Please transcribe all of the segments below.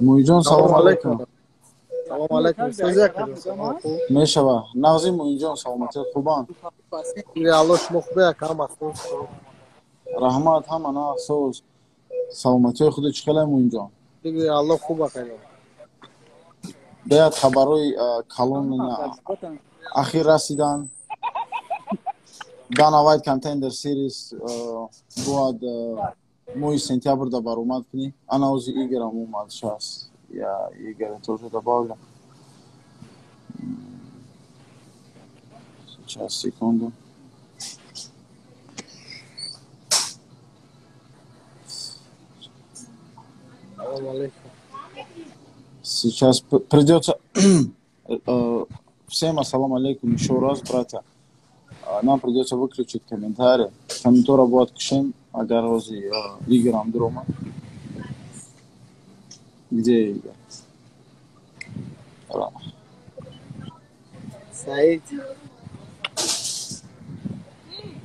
مویجان سلام سلام علیکم. علیکم. سلام علیکم. سوزی کردم. سلام خوب. میشوه نازی مویجان سلامتی خوبان. دیگه الله شما خوبه کام افسوس. رحمت هم انا افسوس. سلامتی خود چخله مویجان. دیگه الله خوبه کردم. بیاد خبروی کلون اخیر رسیدن. Dana White Contender Series بود موی سنتیابر دا بار اومد کنی. انا اوزی ایگرم اومد شاست. یا ایگر توجه دا باولا. چه سیکوندو. Салам алейкум. Сейчас придется всем ассалам алейкум еще раз, братья. Нам придется выключить комментарии. Комментора будет кшим, агарози Игорь Андрома. Где Игорь? Саид.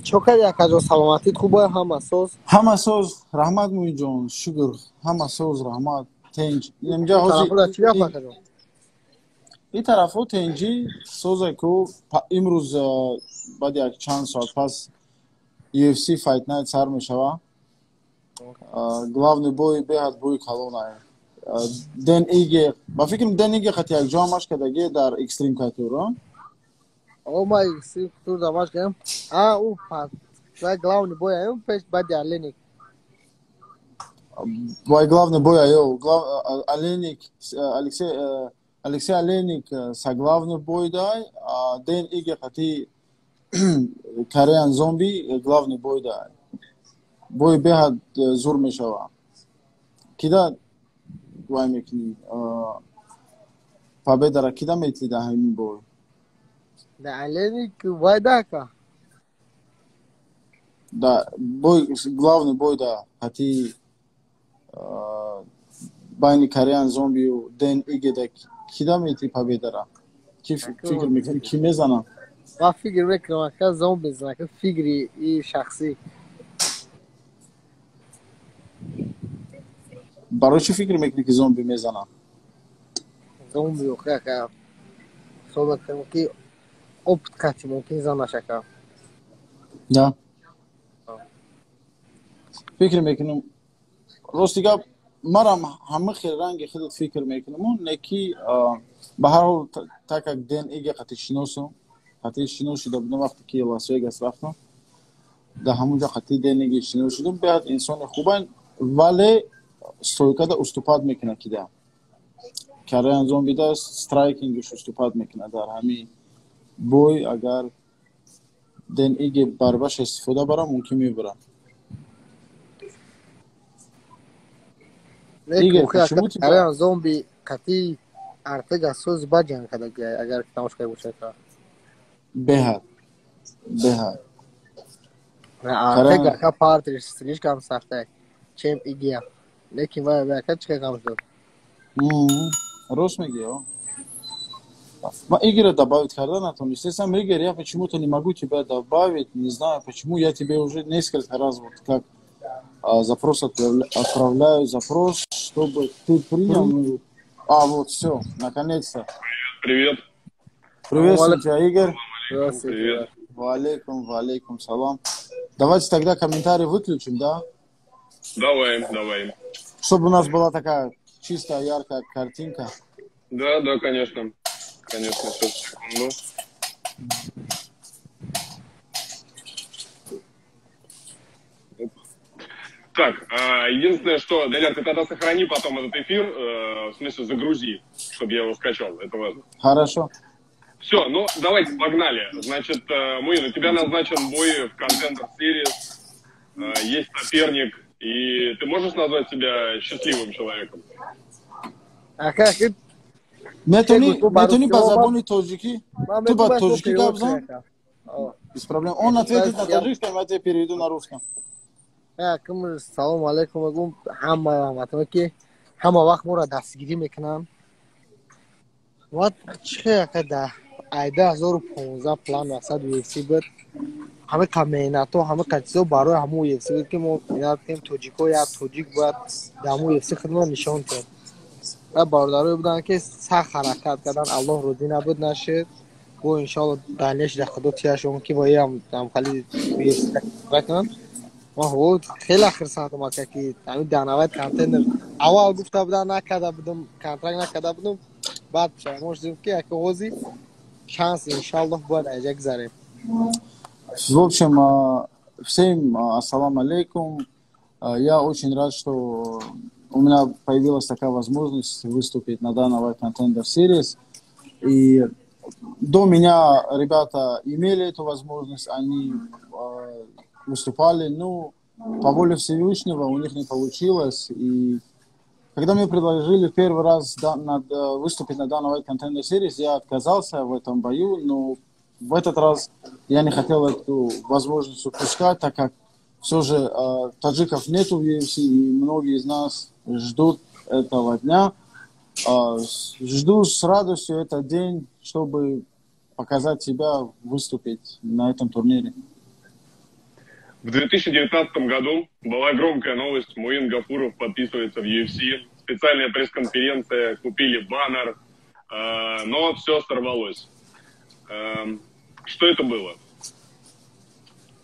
Чокая кажо саломатит хубе ҳама соз. Ҳама соз раҳмат муиҷон, шукр. Ҳама соз раҳмат. Тенҷ. Инҷа ҳозир Тарафуда чи гап кажо? این طرفو تنجی سوزه کو امروز بعد یک چند ساعت پس UFC Fight Night سر میشوه. главный бой беҳад бой калона ден иге ба фикрам ден иге хати як ҷомаш кадаги дар экстрим катура О май си тур да ваш гам. У пас. Ва главный бой аём пеш бади Аленик. бой главный бой аё Аленик Алексей Аленик са главный бой дай ден иге хати Korean Zombie главный бой дай бой беҳад зур мешава кида вай мекунӣ победара кида метли дар ҳамин бой Да Аленик вайдака. да бой главный бой да хати байни Korean Zombie ю ден иге да кида метли победара ки фикр мекунӣ ки мезана Ва фикр мекунам ка зомби знака фикри и шахсӣ. барои чӣ фикр мекунӣ ки зомби мезана Зомби ка сола ки опыт кати мумкин занашака. да фикр мекунам рости гап марам ҳама хел ранги худат фикр мекунам он неки ба ҳар ҳол так як ден иге қати шинос шуда будам вақте ки Лас Вегас рафтам дар ҳамунҷо қати ден иге шинос шудам беҳад инсони хубан вале стойкада уступат мекунад кида Korean Zombie да страйкингш уступат мекунад дар ҳамин бой агар ден иге барбаш истифода бара мумкин мебарад Korean Zombie кати артега соз баҷан кадаги агар тамошкай бошад. беҳад Артега ка партер слишком сахта чем иге. Лекин ва ка чика камшд. Рост меги ма игра добавить карда натонистам естественно игра я почему-то не могу тебя добавить не знаю почему я тебе уже несколько раз вот как запрос отправляю запрос чтобы ты принял вот все наконец-то привет приветствую тебя Игорь привет валейкум салам давайте тогда комментарии выключим да давай чтобы у нас была такая чистая яркая картинка да конечно сейчас секунду. Так, единственное, что, Даняр, ты тогда сохрани потом этот эфир, в смысле загрузи, чтобы я его скачал, это важно. Хорошо. Все, ну давайте, погнали. Значит, Муин, у тебя назначен бой в Contender Series, есть соперник, и ты можешь назвать себя счастливым человеком? А как? Метуни по забони тоджики? Ты по тоджики габзан? Без проблем. Он ответит на таджикском, я тебе переведу на русском. Кум салом алейкум агум ҳама ватон ки ҳама вақт моро дастгирӣ мекунанд. Вот чихе када айда 2015 план васад UFC буд. ҳама камеинато ҳама качизо барои ҳамон UFC буд ки мо яд кем тоҷико як тоҷик буд дар ҳамон UFC хидмат нишон дод. و بارداری بودن که سخت حرکت کردن الله روزی نبود نشد و انشالله دانش در خدا تیاشون که با هم خیلی بکنن ما هو خیلی آخر ساعت ما که همین دانوایت کانتینر اول گفته بودن نکرده بودم کانترکت نکرده بودم بعد شما شدیم که یک روزی шанс иншаллах будет гзарим. В общем, всем ассаламу алейкум. Я очень рад, что у меня появилась такая возможность выступить на данной White Contender Series. И до меня ребята имели эту возможность, они выступали, но по воле Всевышнего у них не получилось. И когда мне предложили первый раз выступить на данной White Contender Series, я отказался в этом бою, но в этот раз я не хотел эту возможность упускать, так как все же таджиков нету в UFC, и многие из нас ждут этого дня. Жду с радостью этот день, чтобы показать себя, выступить на этом турнире. В 2019 году была громкая новость, Муин Гафуров подписывается в UFC. Специальная пресс-конференция, купили баннер, но все сорвалось. Что это было?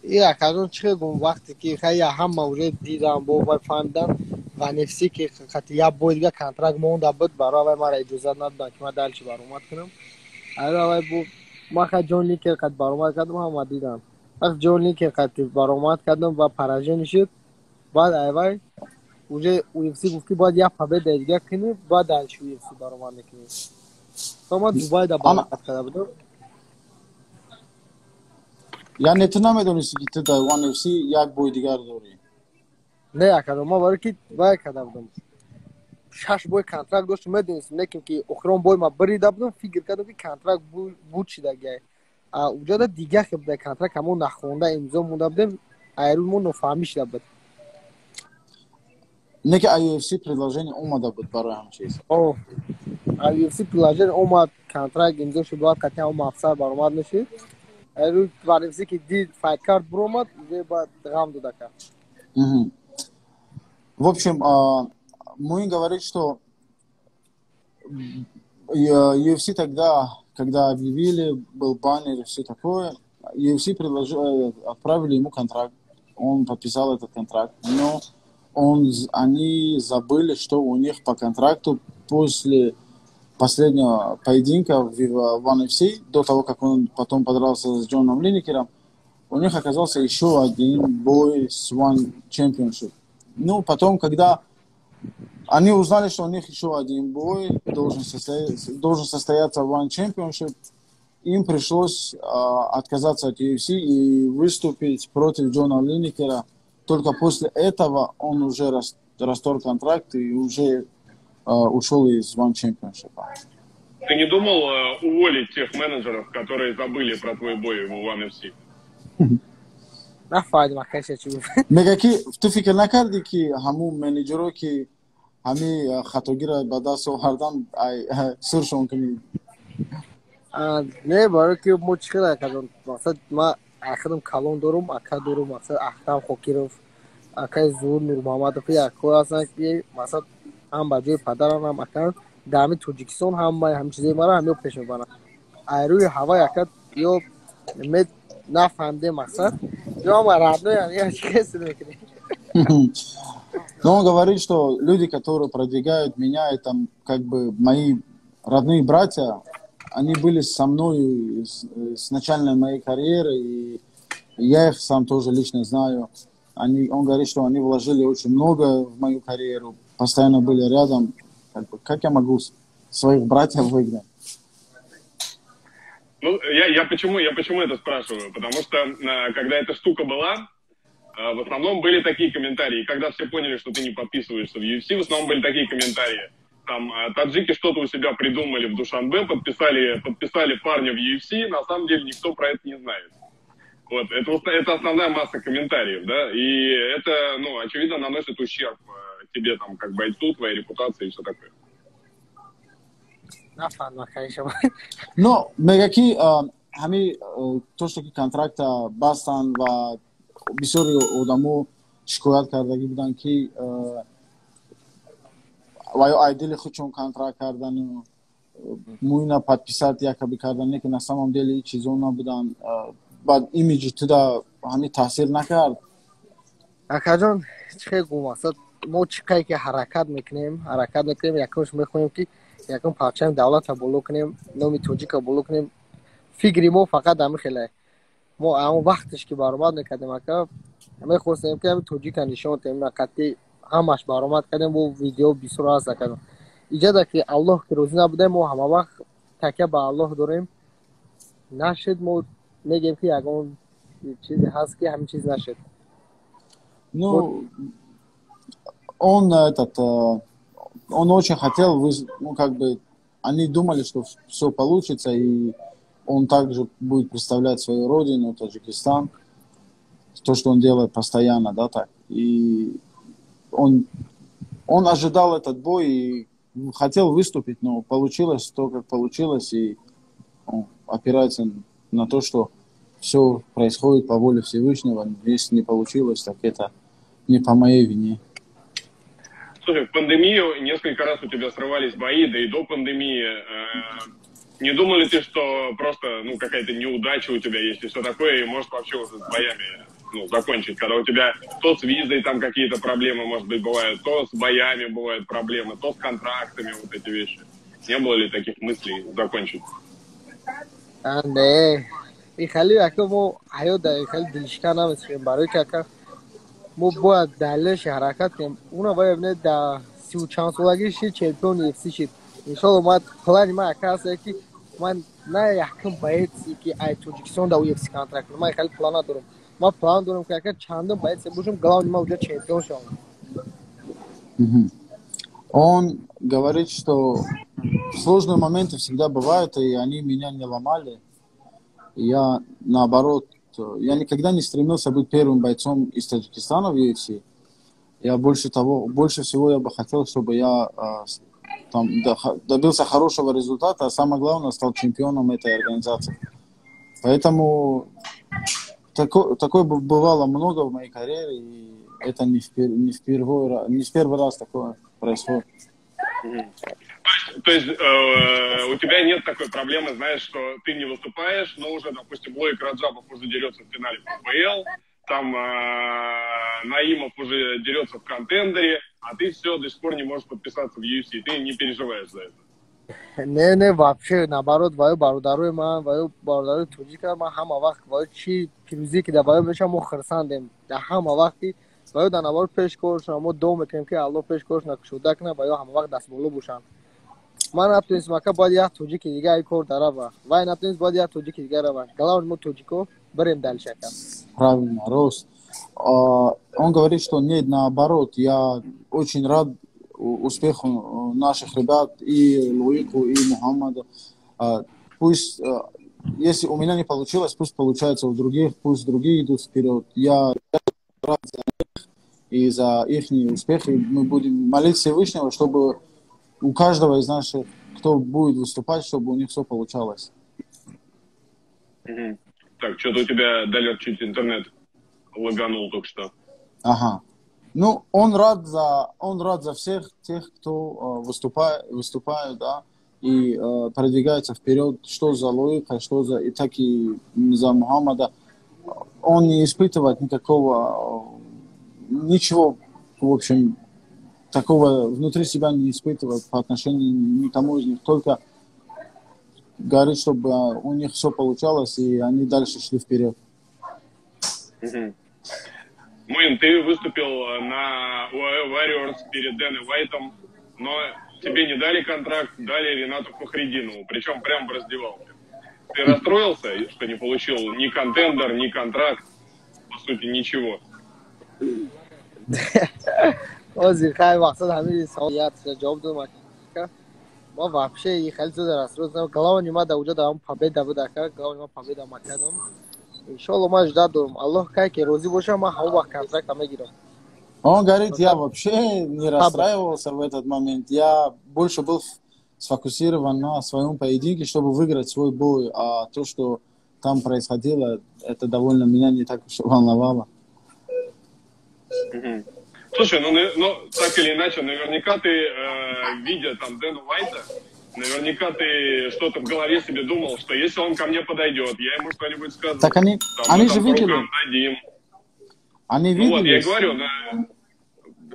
Я кажу, чхе гум вақти ки хая ҳама уже дидам бо фандам ва нефси ки хати я бойдга контракт монда буд барои мара иҷозат надоданд ки ма дальчи баромад кунам. Ара бу ма ха Ҷон Ликер қад баромад кардам ҳама дидам. Вақти Ҷон Ликер қад баромад кардам ва поражение шуд. Баъд айвай уже UFC гуфти бояд як победа дига кунӣ баъд дальчи UFC баромад мекунӣ. То ма Дубайда баромад карда будам. Я нетунам медонистӣ ки ту дар One FC як бой дигар дорӣ. Не якадам, ма барои ки вай карда будам. 6 бой контракт доштам, медонистам, лекин ки охирон бой ма бирида будам, фикр кардам ки контракт буд шидагай. Уҷода дига ки буда контракт ҳамон нахонда имзо монда будем, айрӯ мо нофаҳмӣ шуда буд. Не ки UFC предложение омада буд барои ҳам чиз. UFC предложение омад, контракт имзо шуд, баъд қати ҳама афсар баромад мешид. Айрӯ варифси ки дид файт кард буромад, уже баъд ғам дода кард. В общем, Муин говорит, что UFC тогда, когда объявили, был баннер и все такое, UFC отправили ему контракт, он подписал этот контракт, но они забыли, что у них по контракту после последнего поединка в One FC, до того, как он потом подрался с Джоном Линнекером, у них оказался еще один бой с One Championship. Ну, потом, когда они узнали, что у них еще один бой должен состояться в One Championship, им пришлось отказаться от UFC и выступить против Джона Линнекера. Только после этого он уже расторг контракт и уже ушел из One Championship. Ты не думал уволить тех менеджеров, которые забыли про твой бой в One FC? нафаҳмидам акаша чӣ гуфт. Мега ки ту фикр накардӣ ки ҳамун менеҷеро ки ҳами хатогира ба даст овардан суршон кунӣ? Не барои ки мо чӣ хела кардам, мақсад ма ахирам калон дорум, ака дорум, мақсад Ахтам Хокиров, акаи Зуҳур Нурмуҳаммадов якҳо ҳастанд ки мақсад ҳам ба ҷои падарам ҳам акан дар ҳамин Тоҷикистон ҳамин чизои мара ҳамё пеш мебаранд. Айрӯи ҳава яка ё нафаҳмидем мақсад ё ама родной я чиз мекунем. Но он говорит, что люди, которые продвигают меня, это как бы мои родные братья, они были со мной с начальной моей карьеры, и я их сам тоже лично знаю. Он говорит, что они вложили очень много в мою карьеру, постоянно были рядом. Как я могу своих братьев выгнать? Ну, я почему это спрашиваю? Потому что, когда эта штука была, в основном были такие комментарии. Когда все поняли, что ты не подписываешься в UFC, в основном были такие комментарии. Там таджики что-то у себя придумали в Душанбе, подписали парня в UFC, на самом деле никто про это не знает. Вот, это основная масса комментариев, да, и это, ну, очевидно, наносит ущерб тебе, там, как бойцу, твоей репутации и все такое. Но мегаки ҳами то, что ки контракта бастанд ва бисёри одамо шикоят кардаги буданд ки ваю айдили хучон контракт кардану муина подписать якобы кардан, ки на самом деле чизон набудан, бад имиджи туда ҳамин таъсир накард. акаҷон чихе гумасад мо чихе ки ҳаракат мекунем якумш мехоҳем ки якум парчаи давлата боло кунем, номи тоҷика боло кунем. фикри мо фақат ҳамин хеле мо ҳамон вақташ ки баромад мекардем ака мехостем ки ҳамин тоҷика нишон тем қати ҳамаш баромад кардем бо видео бисёр ҳаст акаҷон иҷада ки аллоҳ ки розӣ набудем мо ҳама вақт такя ба аллоҳ дорем нашид мо мегем ки ягон чизе ҳаст ки ҳамин чиз нашид. Ну, он очень хотел, ну, как бы, они думали, что все получится, и он также будет представлять свою родину, Таджикистан, то, что он делает постоянно, да, так. И он ожидал этот бой и хотел выступить, но получилось то, как получилось, и он опирается на то, что все происходит по воле Всевышнего. Если не получилось, так это не по моей вине. Слушай, в пандемию несколько раз у тебя срывались бои, да и до пандемии. Не думал ли ты, что просто какая-то неудача у тебя есть и все такое, и может вообще уже с боями закончить, когда у тебя то с визой там какие-то проблемы, может быть, бывают, то с боями бывают проблемы, то с контрактами, вот эти вещи. Не было ли таких мыслей закончить? Не. И хали ака мо ҳаёда хали дилшика намесем барои ки ака мо бояд далиш ҳаракат кунем. Уна бояд бинед да 30 чанд солагӣ шид чемпион UFC шид. Иншалло ман плани ман ака аст ки ман на якум боеци ки ай Тоҷикистон да UFC контракт ман хали плана дорам. Ман план дорам ки ака чандон боец бошам, главное ман уҷа чемпион шавам. Он говорит, что сложные моменты всегда бывают, и они меня не ломали. Я, наоборот, я никогда не стремился быть первым бойцом из Таджикистана в UFC. Я больше всего я бы хотел, чтобы я там добился хорошего результата, а самое главное, стал чемпионом этой организации. Поэтому такое бывало много в моей карьере, и это не в первый раз такое происходит. То есть у тебя нет такой проблемы, знаешь, что ты не выступаешь, но уже, допустим, Лоик Раджабов уже дерется в финале ПФЛ, там Наимов уже дерется в контендере, а ты все до сих пор не можешь подписаться в UFC, ты не переживаешь за это? Не, вообще, наоборот, ваю бародаруи ман, ваю бародаруи Тоҷика, ман ҳама вақт ваю чи пирӯзӣ ки да ваю мешам, мо хирсандем. Да ҳама вақти ваю да наоборот пешкор шунам, мо дуо мекунем ки Аллоҳ пешкорш накушода кунад, ваю ҳама вақт дастболо бошам. Ман натонистам ака бояд як тоҷики дига ай кор дарава. Вай натонист бояд як тоҷики дига рава. Главное, мо тоҷико берем дальше ака. Правильно, Рост. Он говорит, что нет, наоборот, я очень рад успеху наших ребят, и Луику, и Мухаммаду. Пусть, если у меня не получилось, пусть получается у других, пусть другие идут вперед. Я рад за них и за их успехи. Мы будем молить Всевышнего, чтобы у каждого из наших, кто будет выступать, чтобы у них все получалось. Так, что-то у тебя, Далер, чуть интернет лаганул только что. Ага. Ну, он рад за всех тех, кто выступает, да, и продвигается вперед, что за Луика, что за, и так и за Мухаммада. Он не испытывает ничего, в общем, такого внутри себя не испытывает по отношению никому из них, только говорит, чтобы у них все получалось, и они дальше шли вперед. Муин, ты выступил на Warriors перед Дэной Уайтом, но тебе не дали контракт, дали Ринату Фахридинову, причем прямо в раздевалке. Ты расстроился, что не получил ни контендер, ни контракт, по сути, ничего? Озир, хай мақсад ҳамин саволият ҷавоб додам ака. Ма вообще хеле зуда расстроился. Главное ма да уҷа да победа буд ака, главное ма победа ма кардам. Иншалло ма ждать дорам. Аллоҳ кай ки розӣ боша, ма ҳама вақт контракт мегирам. Он говорит, я вообще не расстраивался в этот момент. Я больше был сфокусирован на своем поединке, чтобы выиграть свой бой. А то, что там происходило, это довольно меня не так уж волновало. Слушай, ну так или иначе, наверняка ты, видя там Дэна Уайта, наверняка ты что-то в голове себе думал, что если он ко мне подойдет, я ему что-нибудь скажу. Так они же видели. Дадим. Они Ну вот, я видели. и говорю,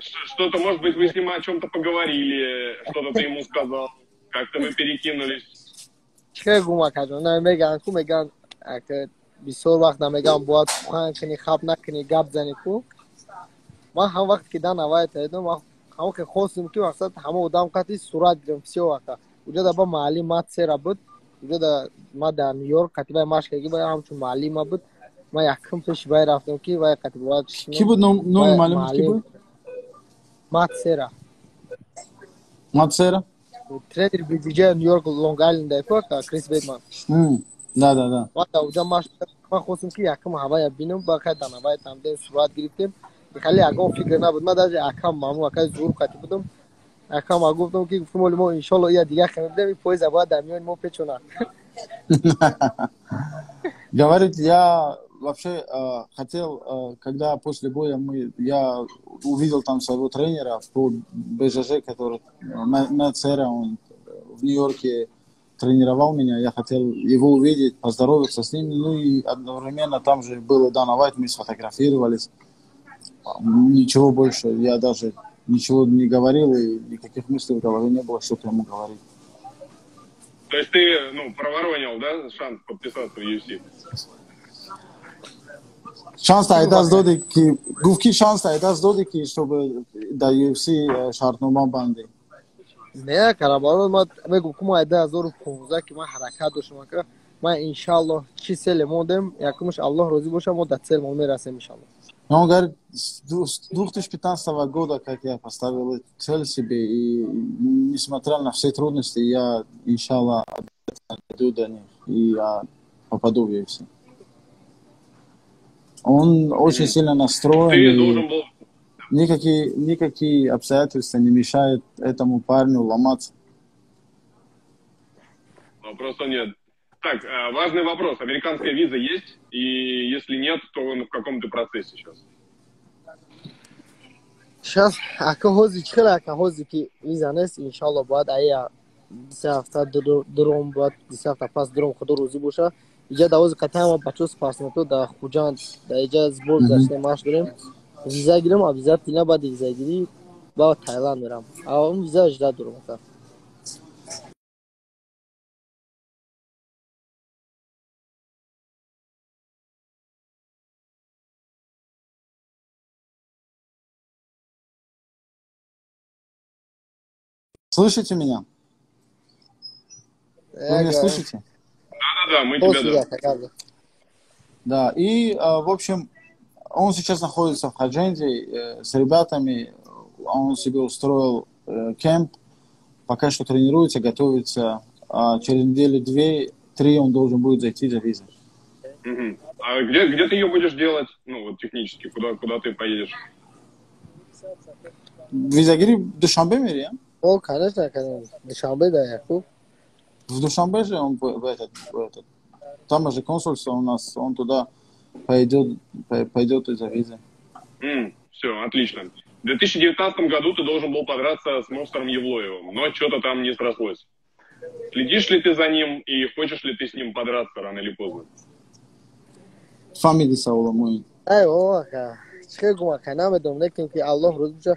что-то, может быть, вы с ним о чем-то поговорили, что-то ты ему сказал, как-то вы перекинулись. چه گوما کردن نه میگن کو میگن که بسیار وقت نمیگم باید سخن کنی خب نکنی گپ زنی کو ما هم وقت که دان نوایت ایدم هم که خواستم که مقصد همه ادام قطعی صورت گرم بسیار وقتا اونجا با معلی مات سر بود اونجا ما در نیویورک قطعی ماش که با همچون معلی ما بود ما یکم پیش بای رفتم که وای قطعی بود کی بود نوم معلومات کی بود؟ مات سر ماتسرا ترینر بیجی نیویورک لونگ آیلند ایپاک کریس بیدمان да وقتا اونجا ما خواستم که یکم هوای بینم با قطعا هوای تامده صورت گرفتیم خیلی اگه فکر نبود ما در اکم مامو اکم زور قطعی بودم اکم گفتم که گفتم ولی ما ان شاء الله یا دیگه خریدیم پویز باید دمیون ما پیچونا говорит, я вообще хотел, когда после боя я увидел там своего тренера по БЖЖ, который Мэтт Серра, он в Нью-Йорке тренировал меня, я хотел его увидеть, поздороваться с ним, ну и одновременно там же был Дана Уайт, мы сфотографировались, ничего больше, я даже ничего не говорил и никаких мыслей в голове не было, что-то ему говорить. То есть ты, проворонил, да, шанс подписаться в UFC? شانس دست دادی که گفتی شانس دست دادی که чтобы در UFC شرطنامه بندی نه کاربارو ما میگم که ما 2015 که ما حرکت داشتیم که ما ان شاء الله چی سال موندم یکمش الله راضی باشه ما до цели мы میرسیم ان شاء الله. Он говорит, с 2015 года, как я поставил цель себе, и несмотря на все трудности, я, иншаллах, дойду до них, и я попаду в UFC. Он очень сильно настроен, ты должен был... никакие обстоятельства не мешают этому парню ломаться. Вопроса нет. Так, важный вопрос. Американская виза есть? И если нет, то в каком ты процессе сейчас? Сейчас, акахози чхела акахози ки виза нест, иншаллах باید ая 2 هفته درم باید 2 هفته پس درم خود روزی باشه. اینجا داوز قطعا ما بچوس پاسنتو در خوجان در اینجا زبور داشته ماش داریم. ویزا گیرم و ویزا تینا بعد ویزا گیری با تایلند میرم. اون ویزا 18 درم است. Слышите меня? Вы меня слышите? Да, мы тебя да. Да, и, в общем, он сейчас находится в Хадженде с ребятами, он себе устроил кемп, пока что тренируется, готовится, а через неделю 2-3 он должен будет зайти за визой. А где ты ее будешь делать, технически, куда ты поедешь? Визагири в Душанбе мири, О, конечно, Душанбе, да, Якуб. В Душанбе же он в этот. Там же консульство у нас, он туда пойдет из-за визы. Все, отлично. В 2019 году ты должен был подраться с Монстром Евлоевым, но что-то там не срослось. Следишь ли ты за ним и хочешь ли ты с ним подраться рано или поздно? Фамилия Саула мой. Ай, чекай гумака, намедом неким ки Аллах розбуша,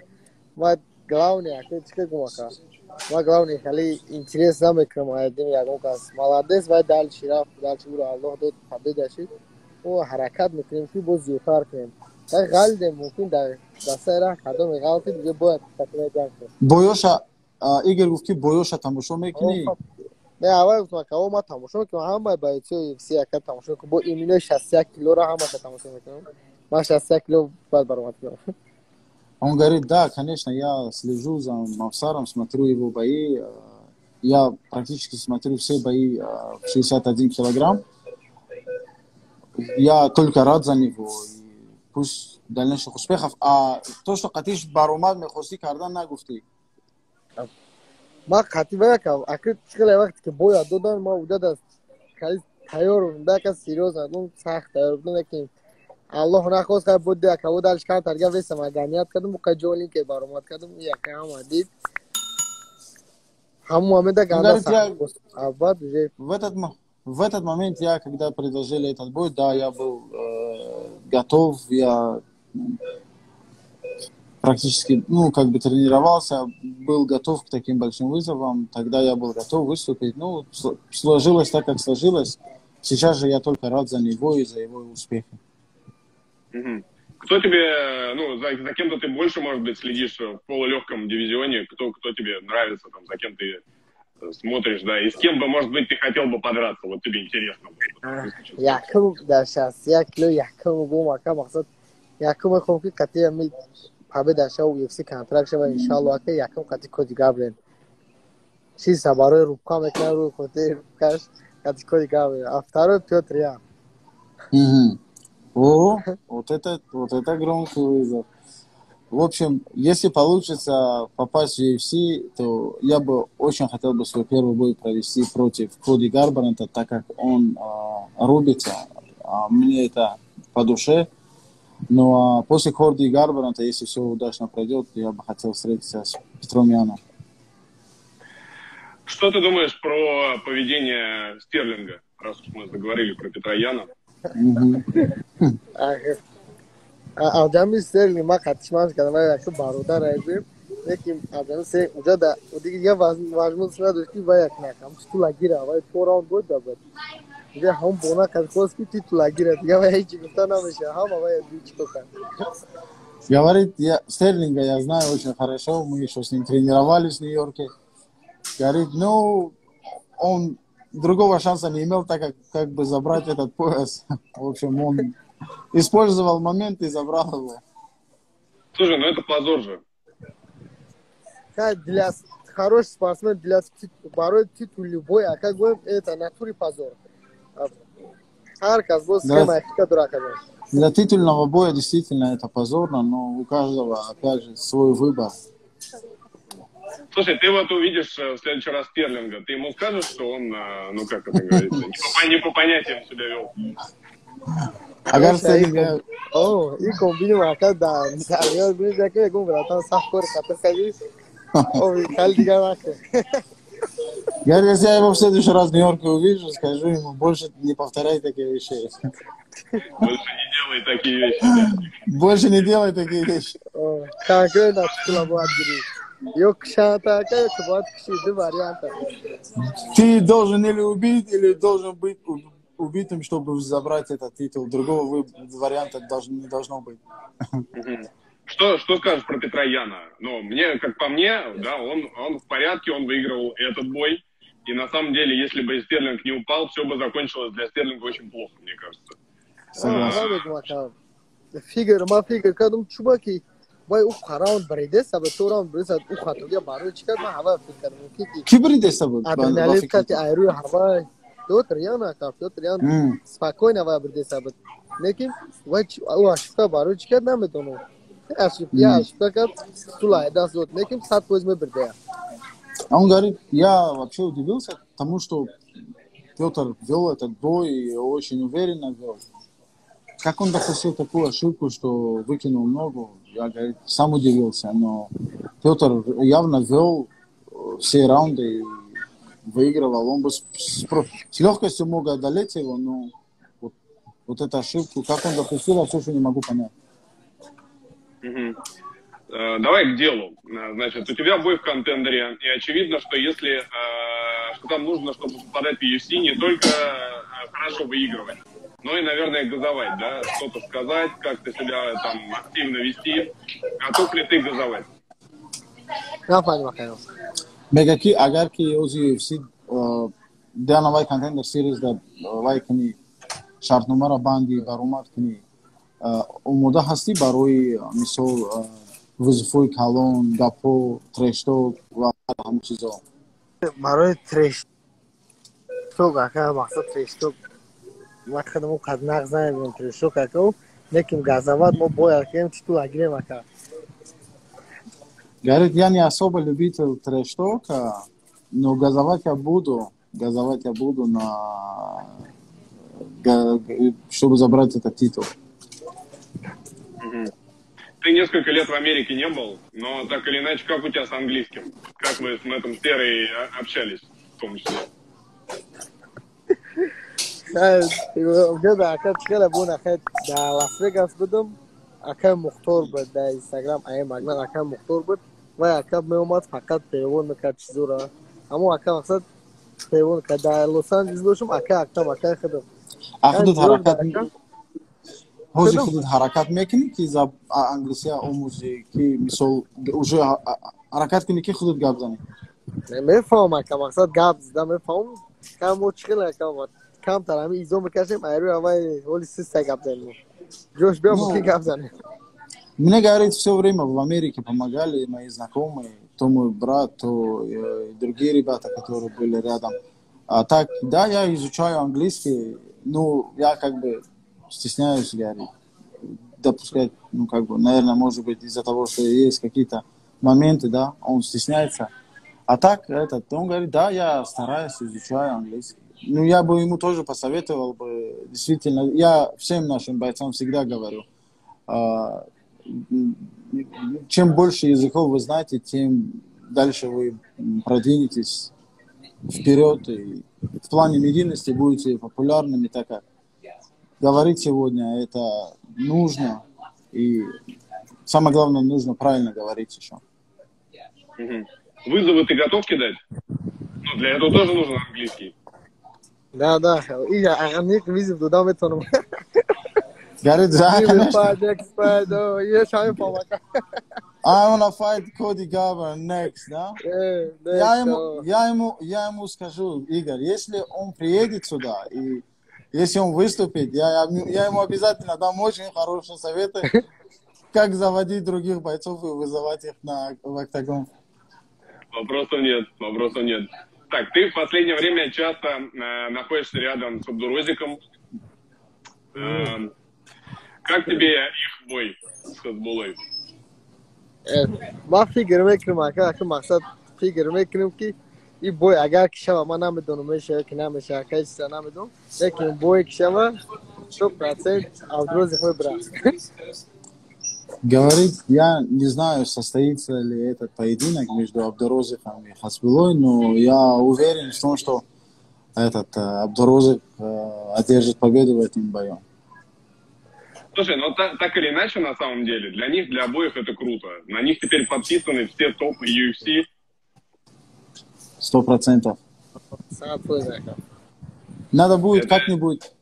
ма главный, чекай гумака. ما گاونی خیلی اینترس نمیکنم آیدیم یکم کس مالادس باید دال شیراف دال شیرو الله داد پدید داشت و حرکت میکنیم که باز زیادتر کنیم در غالب ممکن در دسته کدام غلطی دیگه باید تکرار کنیم بویوشا ایگر گفتی بویوشا تماشا میکنی نه اول گفتم که ما تماشا میکنیم همه باید چه سی اکد تماشا میکنیم با ایمینو 61 کیلو را همه تماشا میکنیم ما 61 кило باید برآمد کنم. Он говорит, да, конечно, я слежу за Мавсаром, смотрю его бои. Я практически смотрю все бои в 61 килограмм. Я только рад за него. И пусть дальнейших успехов. А то, что Катиш Барумад мехости кардан нагуфти. ما خطیبه که اکر چکل وقتی که بویا دادن ما وجود از خیلی تیار بودم که سیروز ندارم سخت تیار بودم که الله نخواست که بود که او دلش کم ترگه ویسه مدنیت کردم و که جولی که بارمات کردم یکی هم دید همون همه ده گنده سخت اول В этот момент я, когда предложили этот бой, да, я был готов, я практически, ну, как бы тренировался, был готов к таким большим вызовам, тогда я был готов выступить. Ну, сложилось так, как сложилось. Сейчас же я только рад за него и за его успехи. Кто тебе, ну, за кем-то ты больше, может быть, следишь в полулегком дивизионе? Кто тебе нравится, там, за кем ты смотришь, да? И с кем бы, может быть, ты хотел бы подраться? Вот тебе интересно. Яким در 61 کیلو یکم گم که مقصد یکم خوب که قطعی می پابه داشته و UFC کانترکت شد و ان شاء الله که یکم قطعی کدی گابرن چیز سباره روبکا میکنه رو خودی روبکاش قطعی کدی گابرن افتارو Петр Ян. О, вот это громкий вызов. В общем, если получится попасть в UFC, то я бы очень хотел бы свой первый бой провести против Коди Гарбранта, так как он рубится. Мне это по душе. Но после Коди Гарбранта, если все удачно пройдет, я бы хотел встретиться с Петром Яном. Что ты думаешь про поведение Стерлинга, раз уж мы заговорили про Петра Яна? آدمی سرلی ما خطیشمانش کردم و یک برادر رایزیم لیکن آدمی سر اونجا دا و دیگه واجمون سنا داشتی و یک نکم تو لگیره و تو راوند بود دابد دیگه هم بونا کد خوست که تو لگیره دیگه و هیچی گفته نمیشه هم و یک чё kan. Говорит, Стерлинга я знаю очень хорошо, мы еще с ним тренировались в Нью-Йорке. Говорит, ну, он другого шанса не имел, так как бы забрать этот пояс. В общем, он использовал момент и забрал его. Слушай, ну это позор же. Для хороший спортсмен, для бороть титул любой, а как бы это натуре позор. Харкас был схема, как дурака. Для титульного боя действительно это позорно, но у каждого, опять же, свой выбор. Слушай, ты вот увидишь в следующий раз Стерлинга, ты ему скажешь, что он, ну как это говорится, не по понятиям себя вел? Agar Стерлинга... О, и комбиним ака да, я говорю, я говорю, братан, сахкор, хата скажи. Ой, кальдига мака. Если я его в следующий раз в Нью-Йорке увижу, скажу ему, больше не повторяй такие вещи. Больше не делай такие вещи, да? Больше не делай такие вещи. Конкретно Ты должен или убить, или должен быть убитым, чтобы забрать этот титул. Другого варианта не должно быть. Что скажешь про Петра Яна? Ну, мне, как по мне, да, он в порядке, он выигрывал этот бой. И на самом деле, если бы Стерлинг не упал, все бы закончилось для Стерлинга очень плохо, мне кажется. Согласен. Фигур, когда чуваки, бой у раунд бриде, сабы то раунд бриде, у хатуя бару чикар, ма хава фикр муки. Ки бриде сабы? Адреналин кати айру хава. Петр Ян спокойно хава бриде сабы. Лекин, вай у ашта бару чикар намедону. Я ашта кад тулай дас вот, лекин сат позме бриде. Он говорит, я вообще удивился тому, что Петр вел этот бой и очень уверенно вел. Как он допустил такую ошибку, что выкинул ногу, я, говорит, сам удивился. Но Петр явно вел все раунды и выигрывал. Он бы с легкостью мог одолеть его, но вот эту ошибку, как он допустил, я все еще не могу понять. Давай к делу. Значит, у тебя бой в контендере, и очевидно, что если что там нужно, чтобы попадать в UFC, не только хорошо выигрывать, но и, наверное, газовать, да, что-то сказать, как-то себя там активно вести. Готов ли ты газовать? Мегаки, агарки, ози UFC, Дана Вай контендер сирис да Вай кни шарт номера банди барумат кни умода хасти барои мисол вызфой калон, гапо, трешток ва ҳам чизо. Барои трешток ака мақсад трешток вақт мо қад нағз наедем трешток ака лекин газоват мо бояд кем титул агирем ака. Говорит, я не особо любитель трештока, но газовать я буду чтобы забрать этот титул. Мгм. Ты несколько лет в Америке не был, но так или иначе, как у тебя с английским? Как вы с Мэттом Стерой общались, в том числе? جدا اکر چکل بون اکر در لاس وگاس بودم اکر مختار بود در اینستاگرام ای مگنال اکر مختار بود و اکر می اومد فقط پیوند میکرد چیزو را اما اکر مقصد پیوند کرد در لس آنجلس باشم اکر خودم یعنی خودت زیاد حرکت در اکر ҳозир خودم худат ҳаракат мекунӣ ки англисия омӯзӣ ки мисол уже ҳаракат кунӣ ки худат гап занӣ میفهم اکر مقصد گپ زده میفهم کم و چکل اکر کم تر همی ایزو میکشیم ایروی همه ولی سیسته گپ زنیم جوش بیا مکی Ну, گپ زنیم мне говорит, все время в Америке помогали мои знакомые, то мой брат, то другие ребята, которые были рядом. А так, да, я изучаю английский, ну, я как бы стесняюсь, говорить, допускать, ну, как бы, наверное, может быть, из-за того, что есть какие-то моменты, да, он стесняется. А так, он говорит, да, я стараюсь, изучаю английский. Ну, я бы ему тоже посоветовал бы, действительно, я всем нашим бойцам всегда говорю, чем больше языков вы знаете, тем дальше вы продвинетесь вперед и в плане медийности будете популярными, так как говорить сегодня это нужно и самое главное, нужно правильно говорить еще. Мгм. Вызовы ты готов кидать? Ну, для этого тоже нужен английский. Да, и اغنیق ویزیم دو دام میتونم Говорит, да, конечно. یه شاید پامکه I wanna fight Cody Garbrandt next, да? Я ему скажу, Игорь, если он приедет сюда и если он выступит, я ему обязательно дам очень хорошие советы, как заводить других бойцов и вызывать их в октагон. Вопросов нет. Так, ты в последнее время часто находишься рядом с Абдурозиком. Как тебе их бой с Хазбулой? ما فکر میکنم اکر مقصد فکر میکنم که این بوی اگر که شما ما نمیدونم میشه که نمیشه که چیزا نمیدونم لیکن بوی که شما 100% عبدالرزق выбрал. Говорит, я не знаю, состоится ли этот поединок между Абдурозиком и Хасбулой, но я уверен в том, что этот Абдурозик одержит победу в этом бою. Слушай, ну так или иначе, на самом деле, для них, для обоих это круто. На них теперь подписаны все топы UFC. 100%. Надо будет как-нибудь,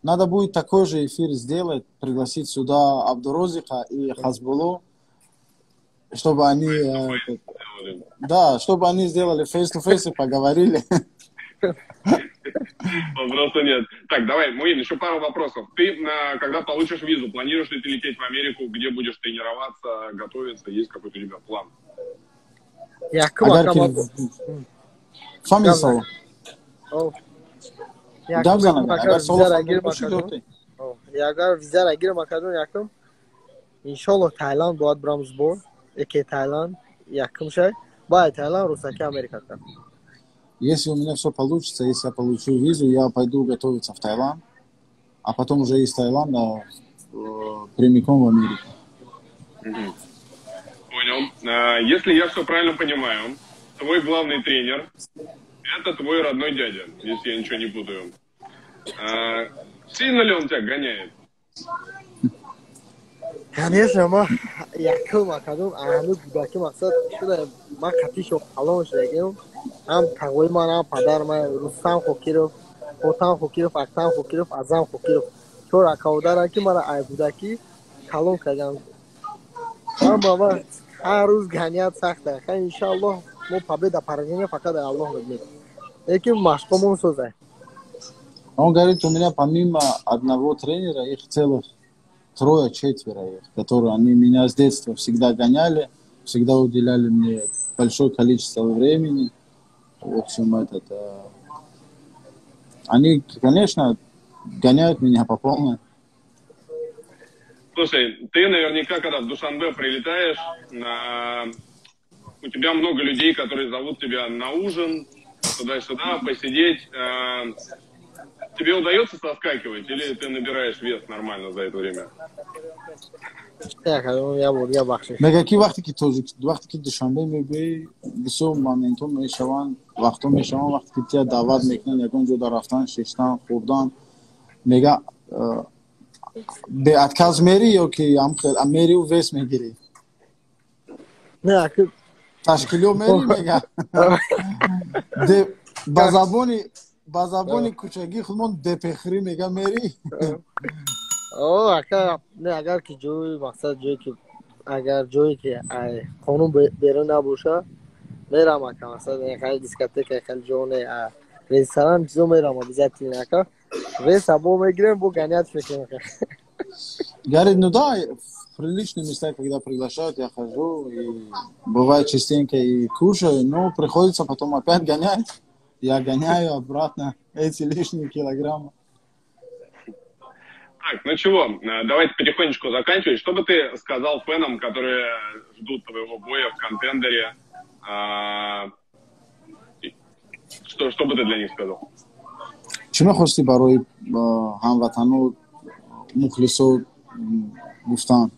надо будет такой же эфир сделать, пригласить сюда Абдурозика и Хасбулу, чтобы они, чтобы они сделали face-to-face и поговорили. Вопроса нет. Так, давай, Муин, еще пару вопросов. Ты, когда получишь визу, планируешь ли ты лететь в Америку, где будешь тренироваться, готовиться? Есть какой-то у тебя план? Фамилия Сова. اگر ویزا را گیرم کردن یکم انشالله تایلند باید برم زبور یکی تایلند یکم شد باید تایلند روساکی امریکا کنم. Если у меня все получится, если я получу визу, я пойду готовиться в Таиланд, а потом уже из Таиланда прямиком в Америку. Понял. Если я все правильно понимаю, твой главный тренер – это твой родной дядя, если я ничего не путаю. Сильно ли он тебя гоняет? Конечно, ما یکم کدوم هنوز بودکی مقصد شده ما خطیش و قلام شدگیم هم تقوی من هم پدر من روستم خوکی رو خوتم خوکی رو فکتم خوکی رو ازم خوکی رو چون رکاوده را که مرا ای بودکی کلام کردم اما ما هر روز گنیت سخته خیلی انشاءالله ما победа поражение فقط الله بدید یکی مشقمون سوزه. Он говорит, у меня помимо одного тренера их целых 3-4, которые они меня с детства всегда гоняли, всегда уделяли мне большое количество времени. В общем, они, конечно, гоняют меня по полной. Слушай, ты наверняка, когда в Душанбе прилетаешь, у тебя много людей, которые зовут тебя на ужин, туда-сюда, посидеть. тебе удается соскакивать или ты набираешь вес нормально за это время? مگه کی وقتی که وقتی که دوشنبه میگی بسیار مامنتون میشوند وقتا میشوند وقتی که تیا دعوت میکنن یکون جدا رفتن ششتن خوردن میگه به اتکاز میری یا که هم میری و ویس میگیری نه که تشکیلیو میری میگه بازابونی کوچگی خودمون دپخری میگه میری نه اگر که جوی مقصد جوی که اگر جوی که قانون بیرون نباشه میرم که مثلا خیلی دیسکوتک خیلی جونه رستوران چیزو میرم بیزتی نکه ویس ابو میگیرم бо гонять фикр. Говорит, ну да, в приличные места, когда приглашают, я хожу, и бывает частенько и кушаю, но приходится потом опять гонять. Я гоняю обратно эти лишние килограммы. Так, ну чего, давайте потихонечку заканчивать. Что бы ты сказал фенам, которые ждут твоего боя в контендере? Что бы ты для них сказал? چی می‌خواستی برای هموطنو مخلصو گفتن؟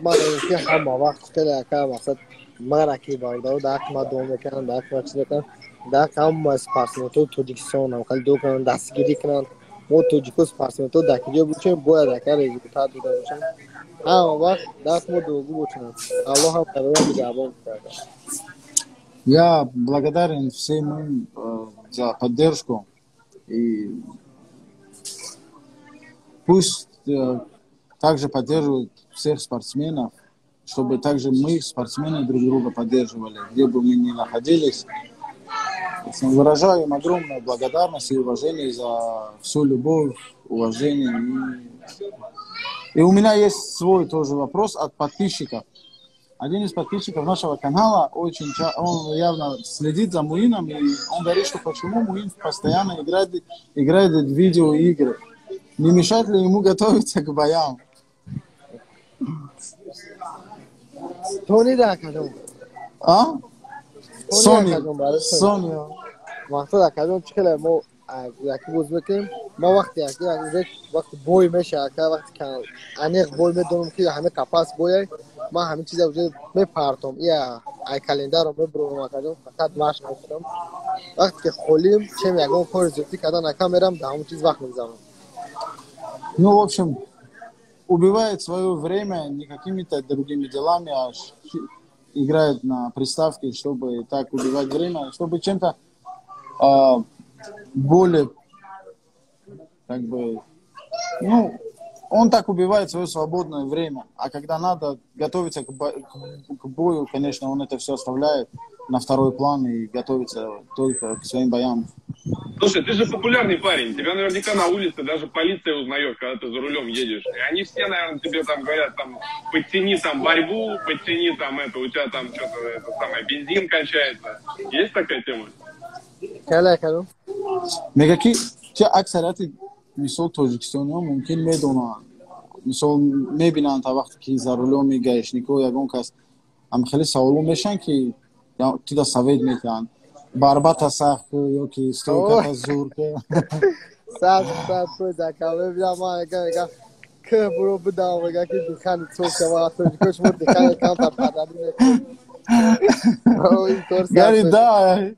من که همه وقت خیلی که مقصد من راکی باید داک ما دوم میکنم داک ما چیز میکنم داک هم اسپارسمنتو توجیکستان هم خیلی دو کنن دستگیری کنن ما توجیکو اسپارسمنتو داکیجا بچن باید داکار результат دیده بچن همه وقت داک ما دوگو بچن الله هم برای میگابون کرده. Я благодарен всем им за поддержку и пусть также поддерживают всех спортсменов, чтобы также мы, спортсмены, друг друга поддерживали, где бы мы ни находились. Выражаю им огромную благодарность и уважение за всю любовь, уважение. И у меня есть свой тоже вопрос от подписчиков. Один из подписчиков нашего канала он явно следит за Муином, и он говорит, что почему Муин постоянно играет в видеоигры. Не мешает ли ему готовиться к боям? Тони да кадом. А? Соня. Вақта да кадом чхеле мо яки боз мекунем. Мо вақте вақти бой мешад, вақти ка аниқ бой медонам ки ҳаме капас бояй. ما همین چیزا وجود میپرتم یا ای کلندر رو میبرم کردم فقط ماش نمیکنم وقتی که خولیم چه یگان کار زیادی کردن نکم میرم در همون چیز وقت میگذارم. Ну, в общем, убивает свое время не какими-то другими делами, а играет на приставке, чтобы так убивать время, чтобы чем-то более, как бы, ну, он так убивает свое свободное время, а когда надо готовиться к бою, конечно, он это все оставляет на второй план и готовится только к своим боям. Слушай, ты же популярный парень, тебя наверняка на улице даже полиция узнает, когда ты за рулем едешь. И они все, наверное, тебе там говорят, там, подтяни там борьбу, подтяни там это, у тебя там что-то, это самое, бензин кончается. Есть такая тема? Калякалу. Мегаки, те аксарати مثال تاجیکستانی ها ممکن میدونن مثال میبینن تا وقتی که زرولو میگشنیکو یگون کس هم خیلی سوالو میشن که تیدا سوید میکنن بربط سخت یا که استوکت زور که سخت تو دکمه بیدم ما اگه که برو بدام اگه که دکانی تو شما تاجیکوش مورد دکانی کام تا پدردی میکنم گری دا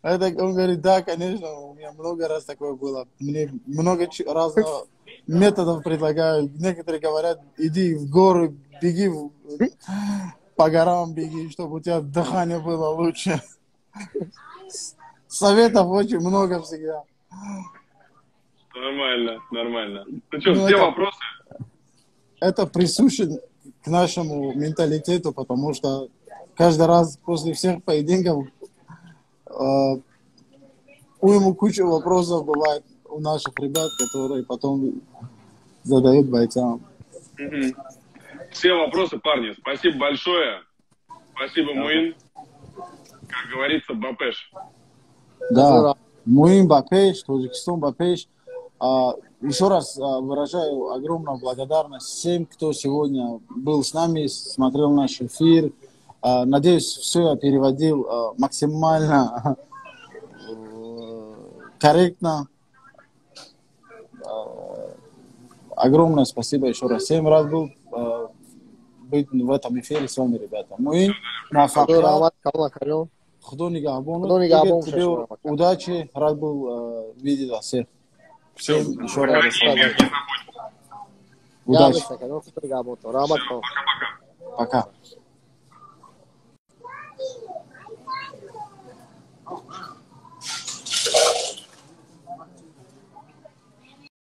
это, он говорит, да, конечно, у меня много раз такое было. Мне много разных методов предлагают. Некоторые говорят, иди в горы, беги, по горам беги, чтобы у тебя дыхание было лучше. Советов очень много всегда. Нормально. Ну что, все вопросы? Это присуще к нашему менталитету, потому что каждый раз после всех поединков уйму кучу вопросов бывает у наших ребят, которые потом задают бойцам. Все вопросы, парни. Спасибо большое. Спасибо, Муин. Как говорится, Бапеш. Да, Муин Бапеш, Таджикистан Бапеш. Еще раз выражаю огромную благодарность всем, кто сегодня был с нами, смотрел наш эфир. Надеюсь, все я переводил максимально корректно. Огромное спасибо еще раз. Всем рад был быть в этом эфире с вами, ребята. Мы Худо нигахбон. Тебе удачи. Рад был видеть вас всех. Всем еще раз. Удачи. Пока.